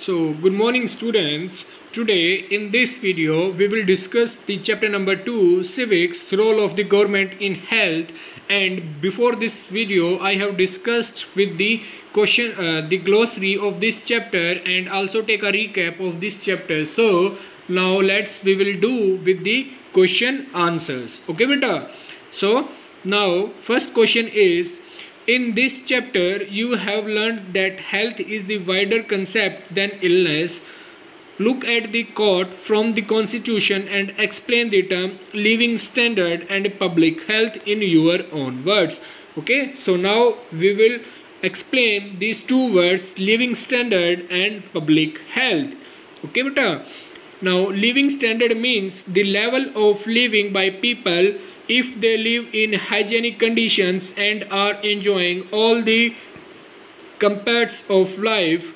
So good morning students. Today in this video we will discuss the chapter number 2 Civics, role of the government in health. And before this video I have discussed with the the glossary of this chapter and also take a recap of this chapter. So now we will do with the question answers. Okay beta. So now first question is, in this chapter, you have learned that health is the wider concept than illness. Look at the quote from the Constitution and explain the term living standard and public health in your own words. Okay, so now we will explain these two words, living standard and public health. Okay, beta. Now, living standard means the level of living by people if they live in hygienic conditions and are enjoying all the comforts of life.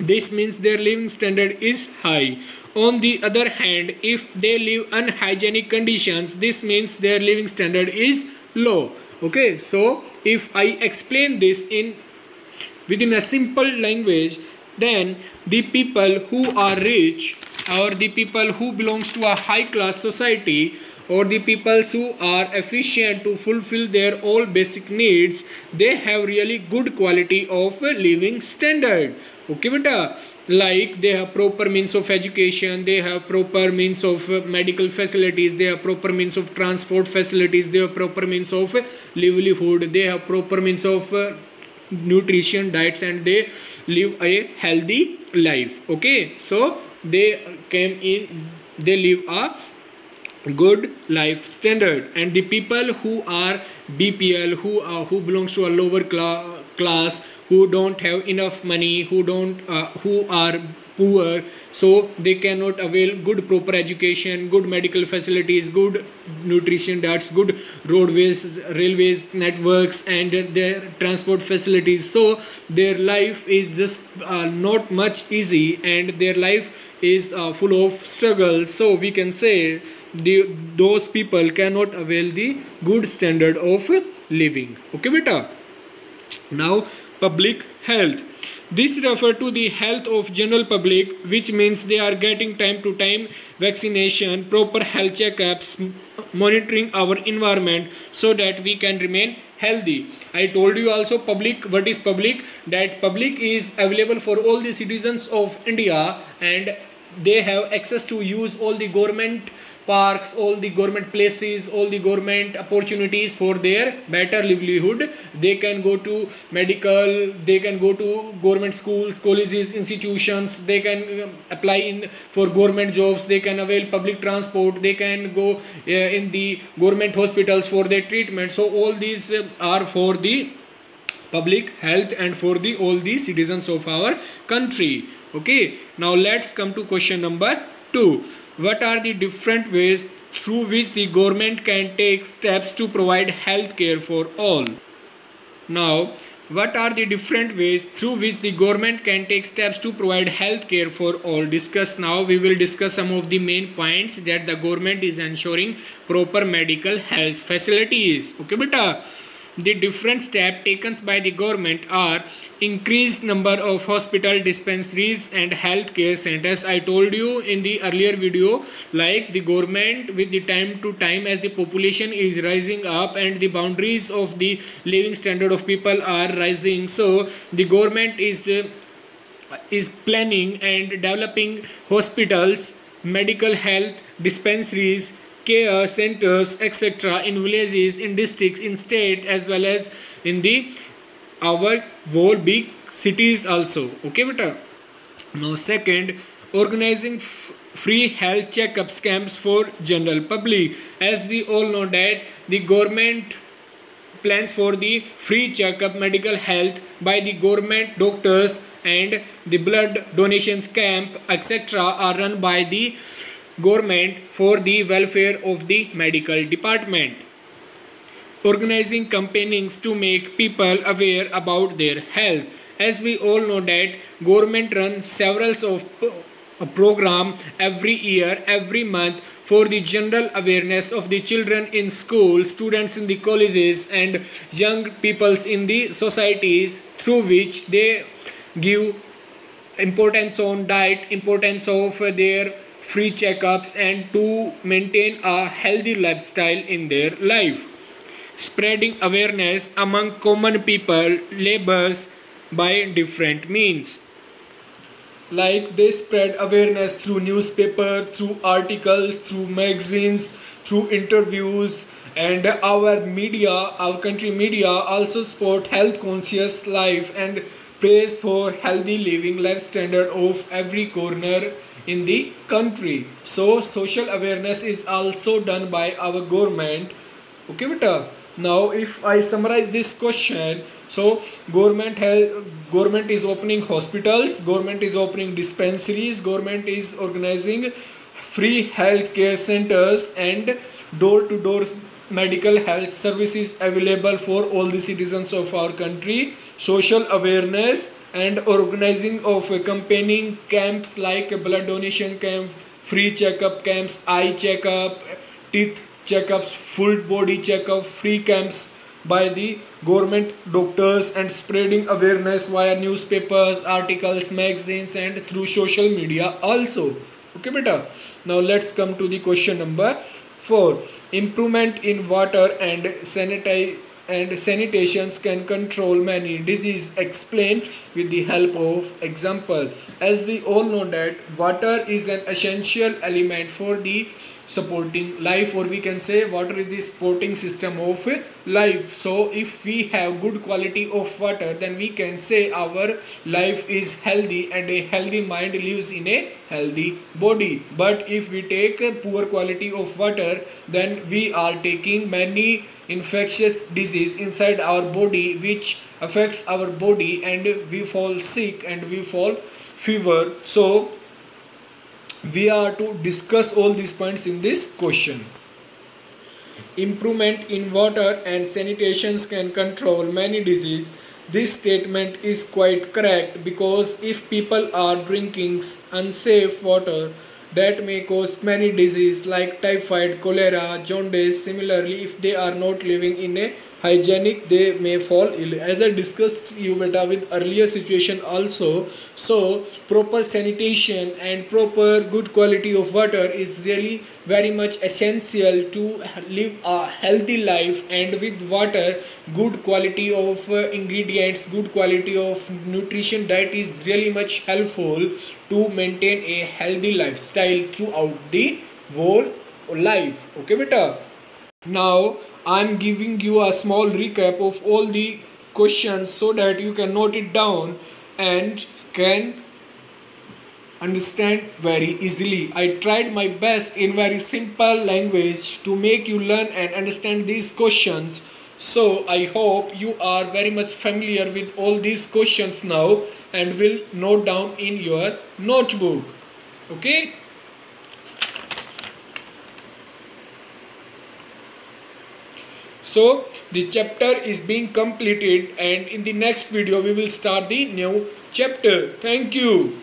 This means their living standard is high. On the other hand, if they live unhygienic conditions, this means their living standard is low. Okay, so if I explain this within a simple language, then the people who are rich or the people who belongs to a high class society or the people who are efficient to fulfill their all basic needs, they have really good quality of living standard. Okay beta, like they have proper means of education, they have proper means of medical facilities, they have proper means of transport facilities, they have proper means of livelihood, they have proper means of nutrition diets, and they live a healthy life. Okay, so they live a good life standard. And the people who are BPL, who belongs to a lower class, who don't have enough money, who are poor, so they cannot avail good proper education, good medical facilities, good nutrition diets, good roadways, railways networks, and their transport facilities. So their life is just not much easy, and their life is full of struggles. So we can say those people cannot avail the good standard of living. Okay beta. Now public health. This refers to the health of general public, which means they are getting time to time vaccination, proper health checkups, monitoring our environment so that we can remain healthy. I told you also public. What is public? That public is available for all the citizens of India, and they have access to use all the government parks, all the government places, all the government opportunities for their better livelihood. They can go to medical, they can go to government schools, colleges, institutions, they can apply for government jobs, they can avail public transport, they can go in the government hospitals for their treatment. So all these are for the public health and for all the citizens of our country. Okay, now let's come to question number 2. What are the different ways through which the government can take steps to provide health care for all? Now, what are the different ways through which the government can take steps to provide health care for all? We will discuss some of the main points that the government is ensuring proper medical health facilities. Okay beta. The different steps taken by the government are increased number of hospital, dispensaries and healthcare centers. I told you in the earlier video, like the government with the time to time, as the population is rising up and the boundaries of the living standard of people are rising, so the government is planning and developing hospitals, medical health dispensaries, care centers, etc. in villages, in districts, in state, as well as in our whole big cities also. Okay beta. Now second, organizing free health checkups camps for general public. As we all know that the government plans for the free checkup medical health by the government doctors, and the blood donations camp, etc. are run by the government for the welfare of the medical department. Organizing campaignings to make people aware about their health. As we all know that government runs several of a program every year, every month, for the general awareness of the children in school, students in the colleges, and young peoples in the societies, through which they give importance on diet, importance of their free checkups, and to maintain a healthy lifestyle in their life. Spreading awareness among common people labors by different means, like they spread awareness through newspaper, through articles, through magazines, through interviews, and our media, our country media also support health conscious life and praise for healthy living life standard of every corner in the country. So social awareness is also done by our government. Okay beta. Now if I summarize this question, so government is opening hospitals, government is opening dispensaries, government is organizing free health care centers and door to door medical health services available for all the citizens of our country. Social awareness and organizing of campaigning camps like blood donation camp, free checkup camps, eye checkup, teeth checkups, full body checkup, free camps by the government doctors, and spreading awareness via newspapers, articles, magazines, and through social media also. Okay beta. Now let's come to the question number 4. Improvement in water and sanitations can control many diseases. Explain with the help of example. As we all know that water is an essential element for the supporting life, or we can say water is the supporting system of life. So if we have good quality of water, then we can say our life is healthy and a healthy mind lives in a healthy body. But if we take a poor quality of water, then we are taking many infectious disease inside our body which affects our body and we fall sick and we fall fever. So we are to discuss all these points in this question. Improvement in water and sanitations can control many diseases. This statement is quite correct, because if people are drinking unsafe water, that may cause many diseases like typhoid, cholera, jaundice. Similarly, if they are not living in a hygienic, they may fall ill. As I discussed you beta with earlier situation also, so proper sanitation and proper good quality of water is really very much essential to live a healthy life, and with water good quality of ingredients, good quality of nutrition diet is really much helpful to maintain a healthy lifestyle throughout the whole life. Okay beta. Now I'm giving you a small recap of all the questions so that you can note it down and can understand very easily. I tried my best in very simple language to make you learn and understand these questions. So I hope you are very much familiar with all these questions now and will note down in your notebook. Okay. So the chapter is being completed, and in the next video we will start the new chapter. Thank you.